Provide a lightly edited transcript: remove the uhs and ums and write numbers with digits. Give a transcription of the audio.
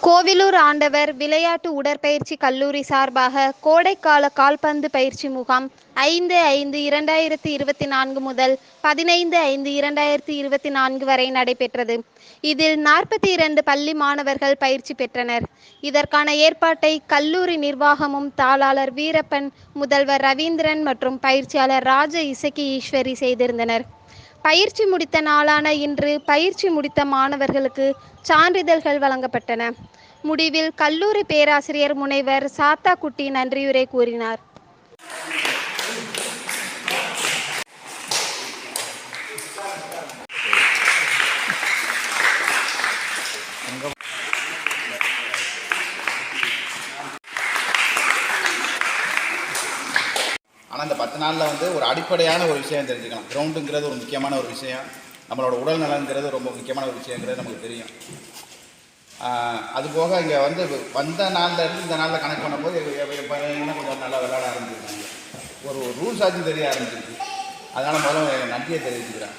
கோவிலூர் ஆண்டவர் விளையாட்டு உடற்பயிற்சி கல்லூரி சார்பாக கோடைக்கால கால்பந்து பயிற்சி முகாம் 5/5/2024 முதல் 15/5/2024 வரை நடைபெற்றது. இதில் 42 பள்ளி மாணவர்கள் பயிற்சி பெற்றனர். இதற்கான ஏற்பாட்டை கல்லூரி நிர்வாகமும் தாளாளர் வீரப்பன், முதல்வர் ரவீந்திரன் மற்றும் பயிற்சியாளர் ராஜ இசக்கி ஈஸ்வரி செய்திருந்தனர். பயிற்சி முடித்த நாளான இன்று பயிற்சி முடித்த மாணவர்களுக்கு சான்றிதழ்கள் வழங்கப்பட்டன. முடிவில் கல்லூரி பேராசிரியர் முனைவர் சாத்தாக்குட்டி நன்றியுரை கூறினார். ஆனால் இந்த 10 நாளில் ஒரு அடிப்படையான ஒரு விஷயம் தெரிஞ்சுக்கலாம். கிரவுண்டுங்கிறது ஒரு முக்கியமான ஒரு விஷயம், நம்மளோட உடல் நலங்கிறது ரொம்ப முக்கியமான ஒரு விஷயங்கிறது நமக்கு தெரியும். அதுபோக இங்கே வந்த நாள்லேருந்து இந்த நாளில் கணக்கு பண்ணும்போது இன்னும் கொஞ்சம் நல்லா விளையாட ஆரம்பிச்சிருக்காங்க. ஒரு ரூல்ஸ் ஆச்சும் தெரிய ஆரம்பிச்சிருக்கு. அதனால் முதல்ல நன்றியை தெரிவிச்சுக்கிறேன்.